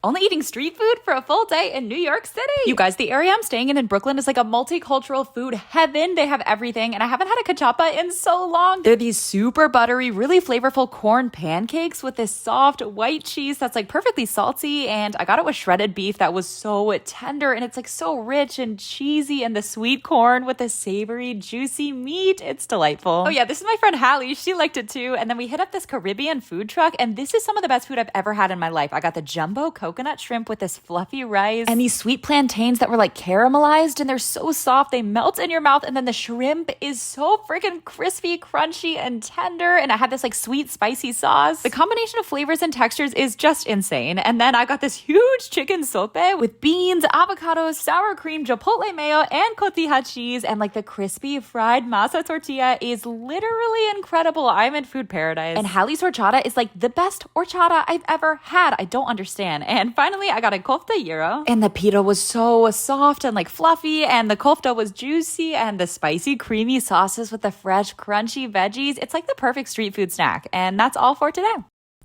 Only eating street food for a full day in New York City. You guys, the area I'm staying in Brooklyn is like a multicultural food heaven. They have everything, and I haven't had a cachapa in so long. They're these super buttery, really flavorful corn pancakes with this soft white cheese that's like perfectly salty, and I got it with shredded beef that was so tender, and it's like so rich and cheesy, and the sweet corn with the savory, juicy meat. It's delightful. Oh yeah, this is my friend Hallie. She liked it too, and then we hit up this Caribbean food truck, and this is some of the best food I've ever had in my life. I got the jumbo coconut shrimp with this fluffy rice and these sweet plantains that were like caramelized, and they're so soft they melt in your mouth, and then the shrimp is so freaking crispy, crunchy, and tender, and I had this like sweet spicy sauce. The combination of flavors and textures is just insane. And then I got this huge chicken sope with beans, avocados, sour cream, chipotle mayo, and cotija cheese, and like the crispy fried masa tortilla is literally incredible. I'm in food paradise. And Hallie's horchata is like the best horchata I've ever had. I don't understand. And finally, I got a kofta gyro, and the pita was so soft and like fluffy, and the kofta was juicy, and the spicy creamy sauces with the fresh crunchy veggies. It's like the perfect street food snack. And that's all for today.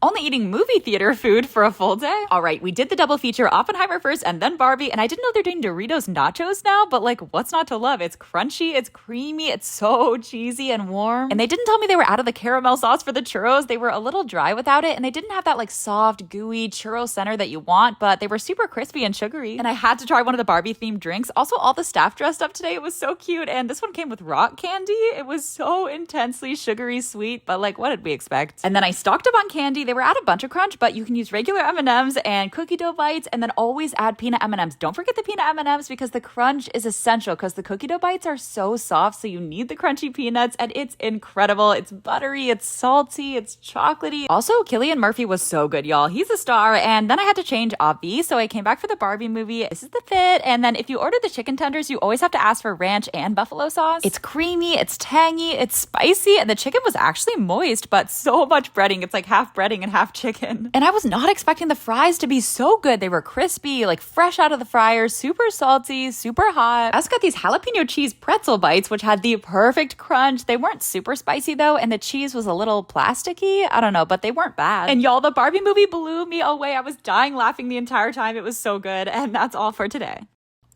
Only eating movie theater food for a full day. All right, we did the double feature, Oppenheimer first and then Barbie, and I didn't know they're doing Doritos nachos now, but like, what's not to love? It's crunchy, it's creamy, it's so cheesy and warm. And they didn't tell me they were out of the caramel sauce for the churros. They were a little dry without it, and they didn't have that like soft, gooey churro center that you want, but they were super crispy and sugary. And I had to try one of the Barbie themed drinks. Also, all the staff dressed up today. It was so cute, and this one came with rock candy. It was so intensely sugary sweet, but like, what did we expect? And then I stocked up on candy. They were at a bunch of crunch, but you can use regular M&Ms and cookie dough bites, and then always add peanut M&Ms. Don't forget the peanut M&Ms because the crunch is essential, because the cookie dough bites are so soft, so you need the crunchy peanuts, and it's incredible. It's buttery, it's salty, it's chocolatey. Also, Cillian Murphy was so good, y'all. He's a star. And then I had to change Avi, so I came back for the Barbie movie. This is the fit. And then if you order the chicken tenders, you always have to ask for ranch and buffalo sauce. It's creamy, it's tangy, it's spicy, and the chicken was actually moist, but so much breading. It's like half breading and half chicken. And I was not expecting the fries to be so good. They were crispy, like fresh out of the fryer, super salty, super hot. I also got these jalapeno cheese pretzel bites, which had the perfect crunch. They weren't super spicy though, and the cheese was a little plasticky. I don't know, but they weren't bad. And y'all, the Barbie movie blew me away. I was dying laughing the entire time. It was so good. And that's all for today.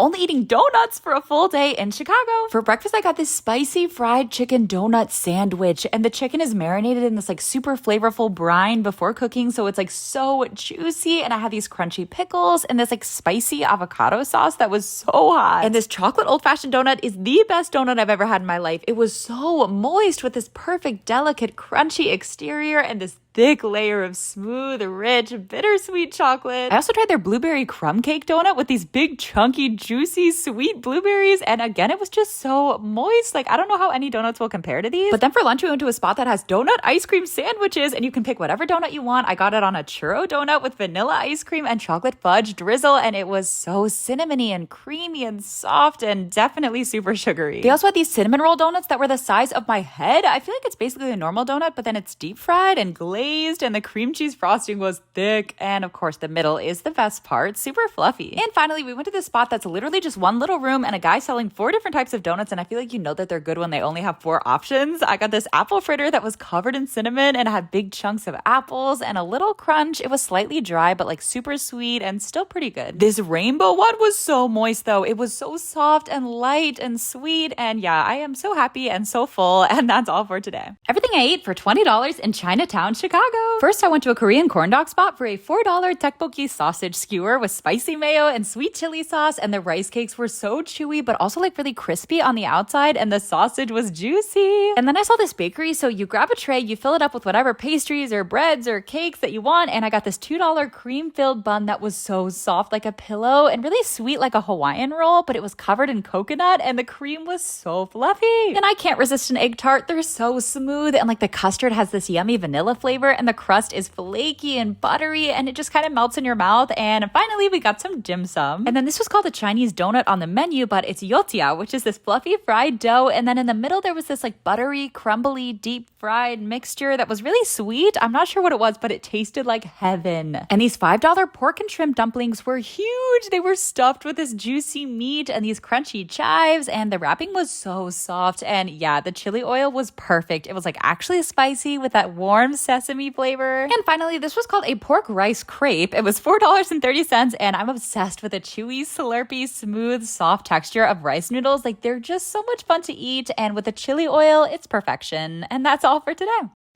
Only eating donuts for a full day in Chicago. For breakfast, I got this spicy fried chicken donut sandwich, and the chicken is marinated in this like super flavorful brine before cooking, so it's like so juicy, and I had these crunchy pickles and this like spicy avocado sauce that was so hot. And this chocolate old-fashioned donut is the best donut I've ever had in my life. It was so moist with this perfect, delicate, crunchy exterior and this thick layer of smooth, rich, bittersweet chocolate. I also tried their blueberry crumb cake donut with these big, chunky, juicy, sweet blueberries. And again, it was just so moist. Like, I don't know how any donuts will compare to these. But then for lunch, we went to a spot that has donut ice cream sandwiches, and you can pick whatever donut you want. I got it on a churro donut with vanilla ice cream and chocolate fudge drizzle, and it was so cinnamony and creamy and soft and definitely super sugary. They also had these cinnamon roll donuts that were the size of my head. I feel like it's basically a normal donut, but then it's deep fried and glazed, and the cream cheese frosting was thick, and of course the middle is the best part, super fluffy. And finally, we went to this spot that's literally just one little room and a guy selling 4 different types of donuts, and I feel like you know that they're good when they only have 4 options. I got this apple fritter that was covered in cinnamon and had big chunks of apples and a little crunch. It was slightly dry but like super sweet and still pretty good. This rainbow one was so moist though. It was so soft and light and sweet, and yeah, I am so happy and so full. And that's all for today. Everything I ate for $20 in Chinatown, Chicago. First, I went to a Korean corn dog spot for a $4 tteokbokki sausage skewer with spicy mayo and sweet chili sauce, and the rice cakes were so chewy but also like really crispy on the outside, and the sausage was juicy. And then I saw this bakery, so you grab a tray, you fill it up with whatever pastries or breads or cakes that you want, and I got this $2 cream-filled bun that was so soft like a pillow and really sweet like a Hawaiian roll, but it was covered in coconut, and the cream was so fluffy. And I can't resist an egg tart. They're so smooth, and like the custard has this yummy vanilla flavor, and the crust is flaky and buttery, and it just kind of melts in your mouth. And finally, we got some dim sum. And then this was called a Chinese donut on the menu, but it's yotia, which is this fluffy fried dough. And then in the middle, there was this like buttery, crumbly, deep fried mixture that was really sweet. I'm not sure what it was, but it tasted like heaven. And these $5 pork and shrimp dumplings were huge. They were stuffed with this juicy meat and these crunchy chives, and the wrapping was so soft. And yeah, the chili oil was perfect. It was like actually spicy with that warm sesame sesame flavor. And finally, this was called a pork rice crepe. It was $4.30, and I'm obsessed with the chewy, slurpy, smooth, soft texture of rice noodles. Like, they're just so much fun to eat, and with the chili oil, it's perfection. And that's all for today.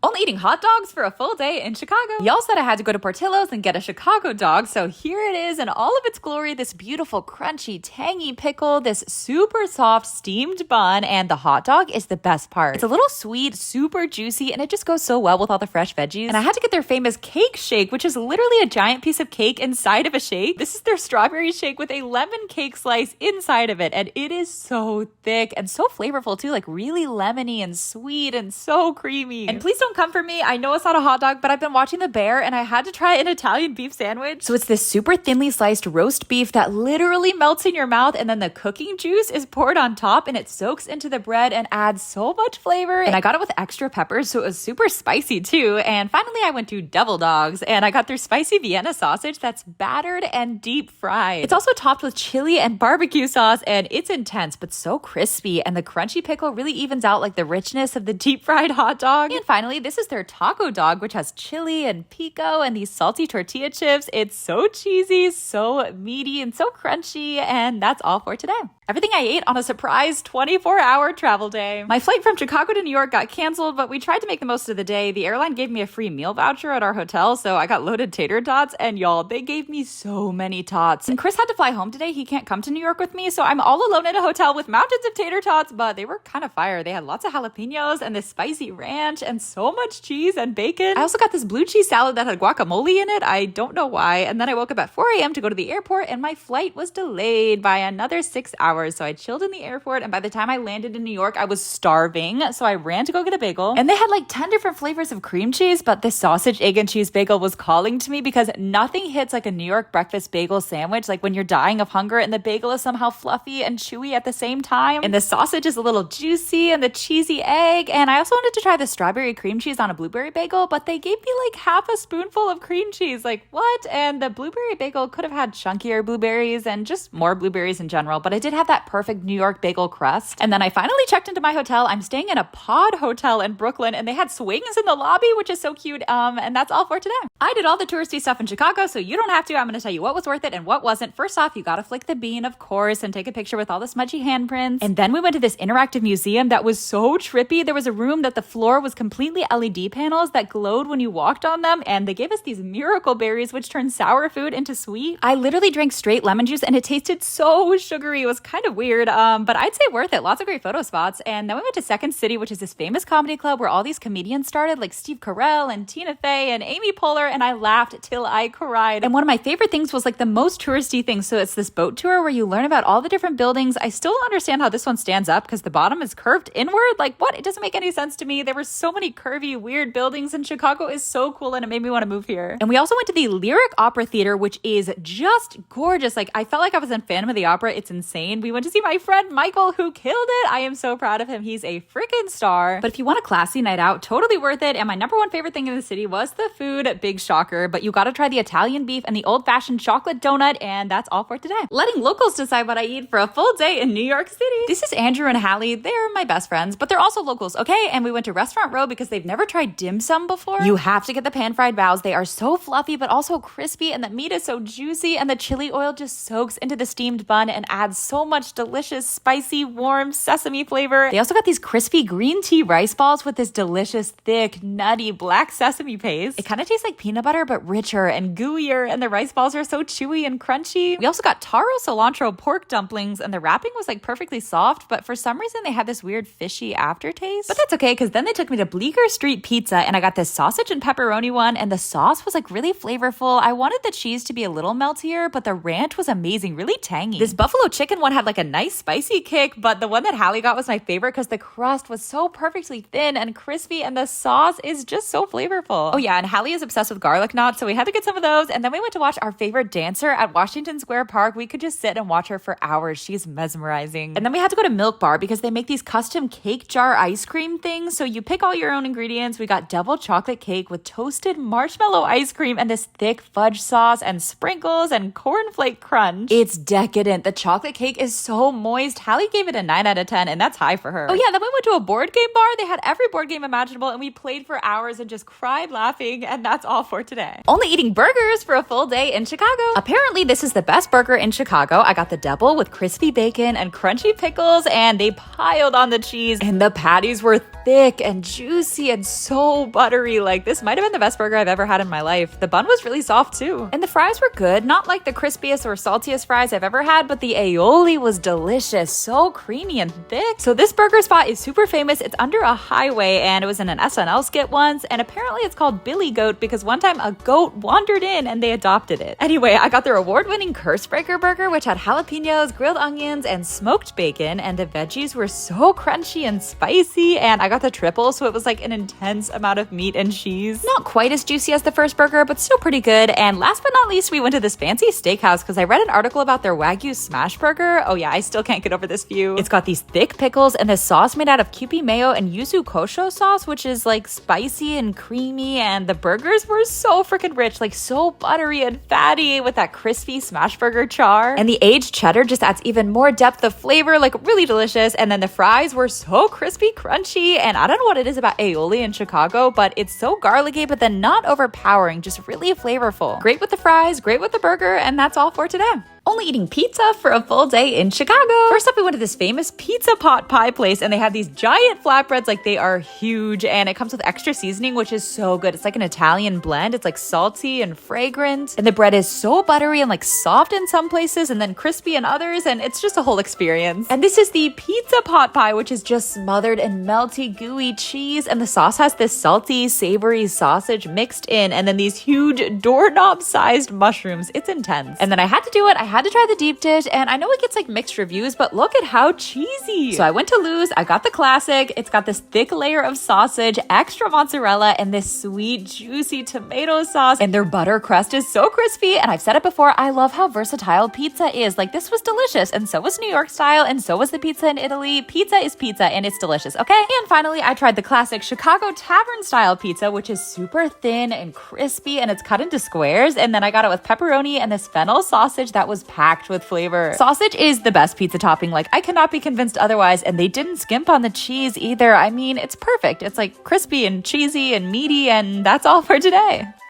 Only eating hot dogs for a full day in Chicago. Y'all said I had to go to Portillo's and get a Chicago dog, so here it is in all of its glory, this beautiful, crunchy, tangy pickle, this super soft steamed bun, and the hot dog is the best part. It's a little sweet, super juicy, and it just goes so well with all the fresh veggies. And I had to get their famous cake shake, which is literally a giant piece of cake inside of a shake. This is their strawberry shake with a lemon cake slice inside of it, and it is so thick and so flavorful too, like really lemony and sweet and so creamy. And please don't come for me. I know it's not a hot dog, but I've been watching The Bear and I had to try an Italian beef sandwich. So it's this super thinly sliced roast beef that literally melts in your mouth, and then the cooking juice is poured on top and it soaks into the bread and adds so much flavor. And I got it with extra peppers, so it was super spicy too. And finally, I went to Devil Dogs and I got their spicy Vienna sausage that's battered and deep fried. It's also topped with chili and barbecue sauce, and it's intense but so crispy, and the crunchy pickle really evens out like the richness of the deep fried hot dog. And finally, this is their taco dog, which has chili and pico and these salty tortilla chips. It's so cheesy, so meaty, and so crunchy. And that's all for today. Everything I ate on a surprise 24-hour travel day. My flight from Chicago to New York got canceled, but we tried to make the most of the day. The airline gave me a free meal voucher at our hotel, so I got loaded tater tots, and y'all, they gave me so many tots. And Chris had to fly home today. He can't come to New York with me, so I'm all alone in a hotel with mountains of tater tots, but they were kind of fire. They had lots of jalapenos and this spicy ranch and so much cheese and bacon. I also got this blue cheese salad that had guacamole in it. I don't know why. And then I woke up at 4 a.m. to go to the airport, and my flight was delayed by another 6 hours. So I chilled in the airport, and by the time I landed in New York, I was starving. So I ran to go get a bagel, and they had like 10 different flavors of cream cheese, but this sausage, egg, and cheese bagel was calling to me because nothing hits like a New York breakfast bagel sandwich, like when you're dying of hunger and the bagel is somehow fluffy and chewy at the same time. And the sausage is a little juicy, and the cheesy egg. And I also wanted to try the strawberry cream cheese on a blueberry bagel, but they gave me like half a spoonful of cream cheese. Like, what? And the blueberry bagel could have had chunkier blueberries and just more blueberries in general, but I did have that perfect New York bagel crust. And then I finally checked into my hotel. I'm staying in a pod hotel in Brooklyn, and they had swings in the lobby, which is so cute. And that's all for today. I did all the touristy stuff in Chicago, so you don't have to. I'm going to tell you what was worth it and what wasn't. First off, you got to flick the bean, of course, and take a picture with all the smudgy handprints. And then we went to this interactive museum that was so trippy. There was a room that the floor was completely LED panels that glowed when you walked on them, and they gave us these miracle berries, which turned sour food into sweet. I literally drank straight lemon juice, and it tasted so sugary. It was kind of weird, but I'd say worth it. Lots of great photo spots. And then we went to Second City, which is this famous comedy club where all these comedians started, like Steve Carell and Tina Fey and Amy Poehler, and I laughed till I cried. And one of my favorite things was like the most touristy thing. So it's this boat tour where you learn about all the different buildings. I still don't understand how this one stands up because the bottom is curved inward. Like, what? It doesn't make any sense to me. There were so many curvy, weird buildings, and Chicago is so cool, and it made me want to move here. And we also went to the Lyric Opera Theater, which is just gorgeous. Like, I felt like I was in Phantom of the Opera. It's insane. We went to see my friend Michael, who killed it. I am so proud of him. He's a freaking star. But if you want a classy night out, totally worth it. And my number one favorite thing in the city was the food. Big shocker. But you got to try the Italian beef and the old-fashioned chocolate donut. And that's all for today. Letting locals decide what I eat for a full day in New York City. This is Andrew and Hallie. They're my best friends, but they're also locals, okay? And we went to Restaurant Row because they've never tried dim sum before. You have to get the pan-fried bows. They are so fluffy, but also crispy, and the meat is so juicy, and the chili oil just soaks into the steamed bun and adds so much delicious, spicy, warm sesame flavor. They also got these crispy green tea rice balls with this delicious, thick, nutty black sesame paste. It kind of tastes like peanut butter, but richer and gooier, and the rice balls are so chewy and crunchy. We also got taro cilantro pork dumplings, and the wrapping was like perfectly soft, but for some reason they had this weird fishy aftertaste. But that's okay, because then they took me to Bleecker Street Pizza, and I got this sausage and pepperoni one, and the sauce was like really flavorful. I wanted the cheese to be a little meltier, but the ranch was amazing, really tangy. This buffalo chicken one had like a nice spicy kick, but the one that Hallie got was my favorite because the crust was so perfectly thin and crispy, and the sauce is just so flavorful. Oh yeah, and Hallie is obsessed with garlic knots, so we had to get some of those. And then we went to watch our favorite dancer at Washington Square Park. We could just sit and watch her for hours. She's mesmerizing. And then we had to go to Milk Bar because they make these custom cake jar ice cream things. So you pick all your own ingredients ingredients. We got double chocolate cake with toasted marshmallow ice cream and this thick fudge sauce and sprinkles and cornflake crunch. It's decadent. The chocolate cake is so moist. Hallie gave it a 9 out of 10, and that's high for her. Oh yeah, then we went to a board game bar. They had every board game imaginable, and we played for hours and just cried laughing, and that's all for today. Only eating burgers for a full day in Chicago. Apparently, this is the best burger in Chicago. I got the double with crispy bacon and crunchy pickles, and they piled on the cheese, and the patties were thick and juicy and so buttery. Like, this might have been the best burger I've ever had in my life. The bun was really soft too. And the fries were good. Not like the crispiest or saltiest fries I've ever had, but the aioli was delicious. So creamy and thick. So this burger spot is super famous. It's under a highway, and it was in an SNL skit once, and apparently it's called Billy Goat because one time a goat wandered in and they adopted it. Anyway, I got their award-winning Curse Breaker burger, which had jalapenos, grilled onions, and smoked bacon, and the veggies were so crunchy and spicy, and I got the triple, so it was like an intense amount of meat and cheese. Not quite as juicy as the first burger, but still pretty good. And last but not least, we went to this fancy steakhouse because I read an article about their Wagyu smash burger. Oh yeah, I still can't get over this view. It's got these thick pickles and this sauce made out of Kewpie mayo and yuzu kosho sauce, which is like spicy and creamy, and the burgers were so freaking rich, like so buttery and fatty with that crispy smash burger char. And the aged cheddar just adds even more depth of flavor, like really delicious. And then the fries were so crispy, crunchy, and I don't know what it is about aioli in Chicago, but it's so garlicky, but then not overpowering, just really flavorful. Great with the fries, great with the burger, and that's all for today. Only eating pizza for a full day in Chicago. First up, we went to this famous pizza pot pie place, and they have these giant flatbreads, like they are huge, and it comes with extra seasoning, which is so good. It's like an Italian blend. It's like salty and fragrant, and the bread is so buttery and like soft in some places and then crispy in others, and it's just a whole experience. And this is the pizza pot pie, which is just smothered in melty, gooey cheese, and the sauce has this salty, savory sausage mixed in, and then these huge doorknob-sized mushrooms. It's intense. And then I had to do it. I had to try the deep dish, and I know it gets like mixed reviews, but look at how cheesy. So I went to Lou's, I got the classic. It's got this thick layer of sausage, extra mozzarella, and this sweet, juicy tomato sauce, and their butter crust is so crispy. And I've said it before, I love how versatile pizza is. Like, this was delicious, and so was New York style, and so was the pizza in Italy. Pizza is pizza, and it's delicious, okay? And finally, I tried the classic Chicago tavern style pizza, which is super thin and crispy, and it's cut into squares. And then I got it with pepperoni and this fennel sausage that was packed with flavor. Sausage is the best pizza topping. Like, I cannot be convinced otherwise, and they didn't skimp on the cheese either. I mean, it's perfect. It's like crispy and cheesy and meaty, and that's all for today.